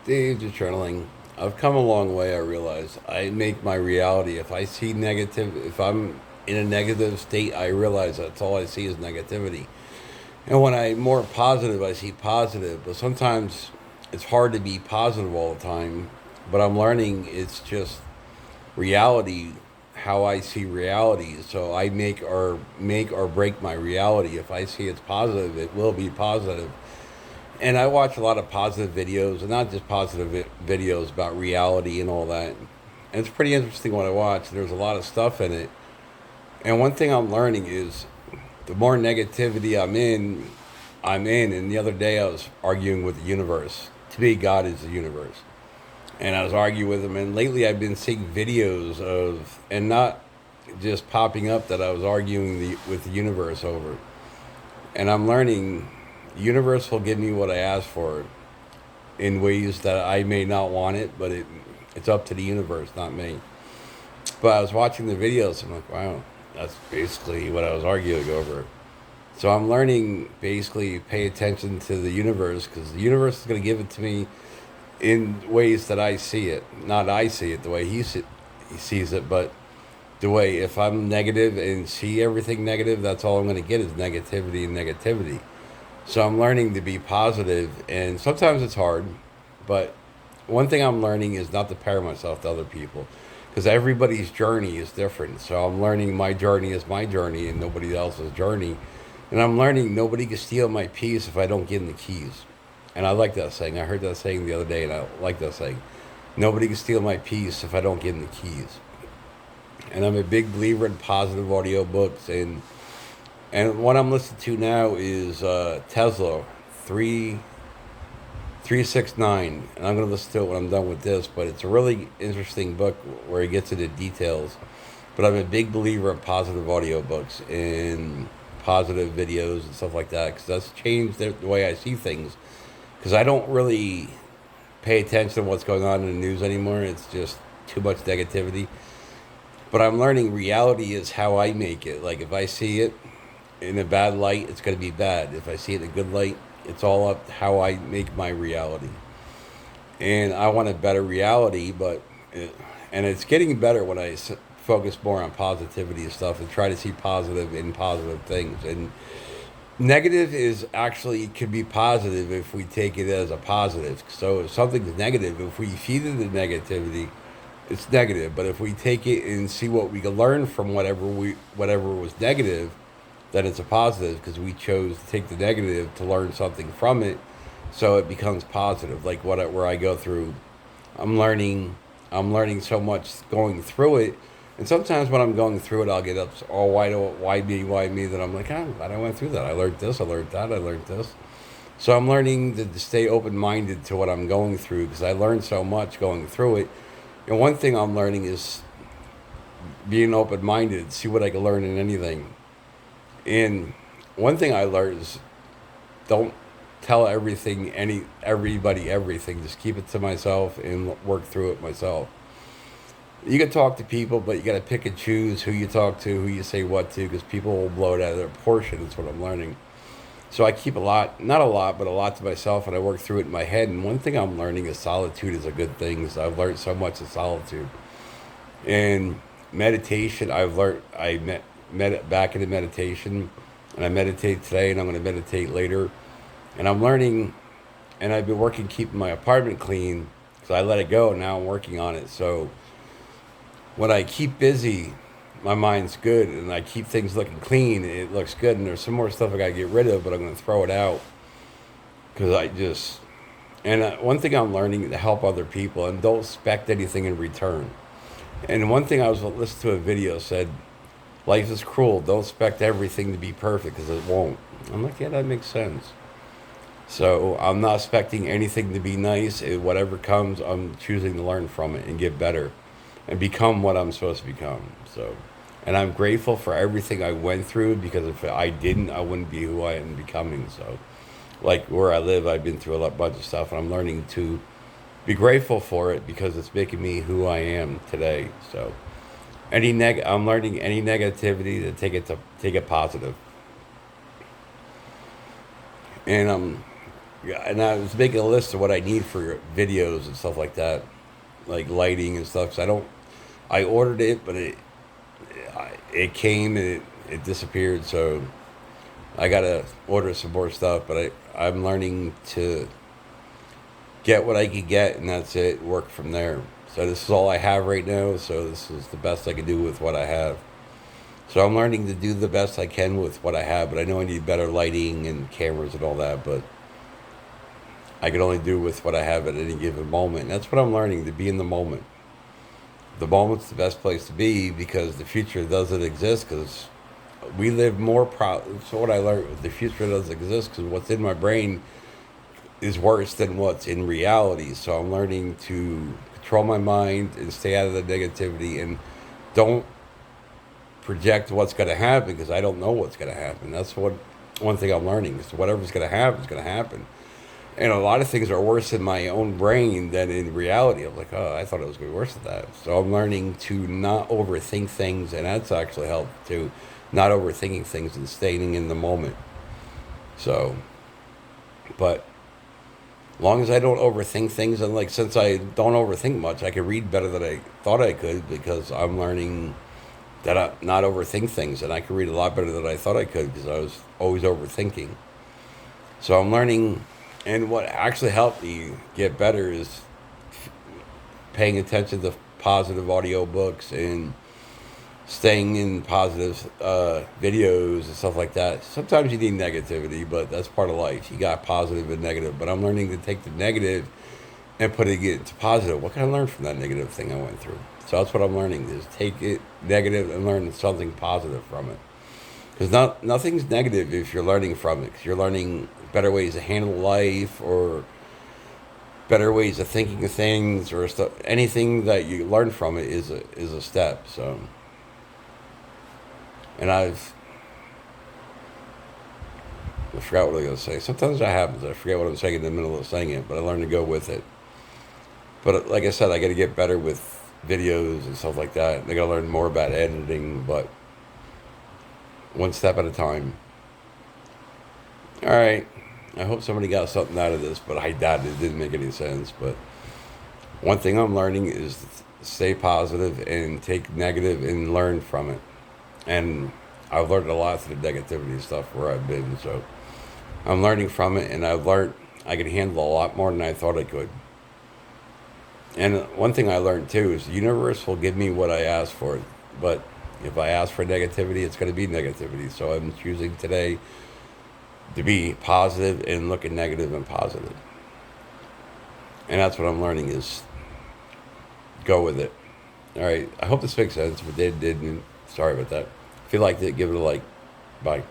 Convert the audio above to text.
Days of journaling. I've come a long way. I realize I make my reality. If I see negative, if I'm in a negative state, I realize that's all I see is negativity. And when I'm more positive, I see positive. But sometimes it's hard to be positive all the time. But I'm learning it's just reality, how I see reality. So I make or break my reality. If I see it's positive, it will be positive. And I watch a lot of positive videos, and not just positive videos about reality and all that. And it's pretty interesting what I watch. There's a lot of stuff in it. And one thing I'm learning is the more negativity I'm in. And the other day I was arguing with the universe. To me, God is the universe. And I was arguing with him. And lately I've been seeing videos of, and not just popping up, that I was arguing with the universe over. And I'm learning the universe will give me what I ask for in ways that I may not want it, but it's up to the universe, not me. But I was watching the videos. I'm like, wow, that's basically what I was arguing over. So I'm learning basically pay attention to the universe, because the universe is going to give it to me in ways that I see it. Not I see it the way he sees it, but the way, if I'm negative and see everything negative, that's all I'm going to get is negativity and negativity. So I'm learning to be positive, and sometimes it's hard, but one thing I'm learning is not to compare myself to other people, because everybody's journey is different. So I'm learning my journey is my journey and nobody else's journey. And I'm learning nobody can steal my peace if I don't give them the keys. And I like that saying. I heard that saying the other day, and I like that saying. Nobody can steal my peace if I don't give them the keys. And I'm a big believer in positive audio books, and what I'm listening to now is Tesla 369, and I'm going to listen to it when I'm done with this. But it's a really interesting book where he gets into details. But I'm a big believer in positive audio books and positive videos and stuff like that, because that's changed the way I see things. Because I don't really pay attention to what's going on in the news anymore. It's just too much negativity. But I'm learning reality is how I make it. Like, if I see it in a bad light, it's going to be bad. If I see it in a good light, it's all up to how I make my reality. And I want a better reality, and it's getting better when I focus more on positivity and stuff, and try to see positive in positive things. And negative is actually could be positive if we take it as a positive. So if something's negative, if we feed it the negativity, it's negative. But if we take it and see what we can learn from whatever was negative, then it's a positive, because we chose to take the negative to learn something from it, so it becomes positive. Like where I go through, I'm learning, I'm learning so much going through it, and sometimes when I'm going through it, I'll get up, oh, why me? That I'm like, oh, glad I went through that. I learned this, I learned that, I learned this. So I'm learning to stay open minded to what I'm going through, because I learned so much going through it. And one thing I'm learning is being open minded, see what I can learn in anything. And one thing I learned is don't tell everybody everything. Just keep it to myself and work through it myself. You can talk to people, but you got to pick and choose who you talk to, who you say what to, because people will blow it out of their proportion. That's what I'm learning. So I keep a lot, not a lot, but a lot to myself, and I work through it in my head. And one thing I'm learning is solitude is a good thing. So I've learned so much in solitude. And meditation, met back into meditation, and I meditate today, and I'm going to meditate later. And I'm learning, and I've been working keeping my apartment clean, because I let it go, and now I'm working on it. So when I keep busy, my mind's good, and I keep things looking clean, it looks good. And there's some more stuff I got to get rid of, but I'm going to throw it out, because one thing I'm learning to help other people, and don't expect anything in return. And one thing I was listening to a video said, life is cruel. Don't expect everything to be perfect, because it won't. I'm like, yeah, that makes sense. So I'm not expecting anything to be nice. Whatever comes, I'm choosing to learn from it and get better and become what I'm supposed to become. So, and I'm grateful for everything I went through, because if I didn't, I wouldn't be who I am becoming. So, like where I live, I've been through a bunch of stuff, and I'm learning to be grateful for it, because it's making me who I am today. So, I'm learning any negativity to take it positive, and I'm Yeah, and I was making a list of what I need for videos and stuff like that, like lighting and stuff. 'Cause I ordered it, but it came and it disappeared. So I gotta order some more stuff. But I'm learning to get what I could get, and that's it. Work from there. So this is all I have right now. So this is the best I can do with what I have. So I'm learning to do the best I can with what I have. But I know I need better lighting and cameras and all that. But I can only do with what I have at any given moment. And that's what I'm learning, to be in the moment. The moment's the best place to be because the future doesn't exist because we live more so what I learned, the future doesn't exist because what's in my brain is worse than what's in reality. So I'm learning to control my mind and stay out of the negativity and don't project what's going to happen because I don't know what's going to happen. That's what one thing I'm learning is whatever's going to happen is going to happen. And a lot of things are worse in my own brain than in reality. I'm like, oh, I thought it was going to be worse than that. So I'm learning to not overthink things, and that's actually helped too. Not overthinking things and staying in the moment. So, but long as I don't overthink things, and like since I don't overthink much, I can read better than I thought I could because I'm learning that I not overthink things, and I can read a lot better than I thought I could because I was always overthinking. So I'm learning, and what actually helped me get better is paying attention to positive audio books and staying in positive videos and stuff like that. Sometimes you need negativity, but that's part of life. You got positive and negative, but I'm learning to take the negative and putting it into positive. What can I learn from that negative thing I went through? So that's what I'm learning, is take it negative and learn something positive from it. Because nothing's negative if you're learning from it. Because you're learning better ways to handle life or better ways of thinking of things or stuff. Anything that you learn from it is a step. So, and I forgot what I was going to say. Sometimes that happens. I forget what I'm saying in the middle of saying it, but I learn to go with it. But like I said, I got to get better with videos and stuff like that. I got to learn more about editing, but one step at a time. All right. I hope somebody got something out of this, but I doubt it didn't make any sense. But one thing I'm learning is to stay positive and take negative and learn from it. And I've learned a lot through the negativity stuff where I've been. So I'm learning from it, and I've learned I can handle a lot more than I thought I could. And one thing I learned too is the universe will give me what I ask for. But if I ask for negativity, it's going to be negativity. So I'm choosing today to be positive and look at negative and positive. And that's what I'm learning is go with it. All right. I hope this makes sense. If it didn't, sorry about that. If you liked it, give it a like. Bye.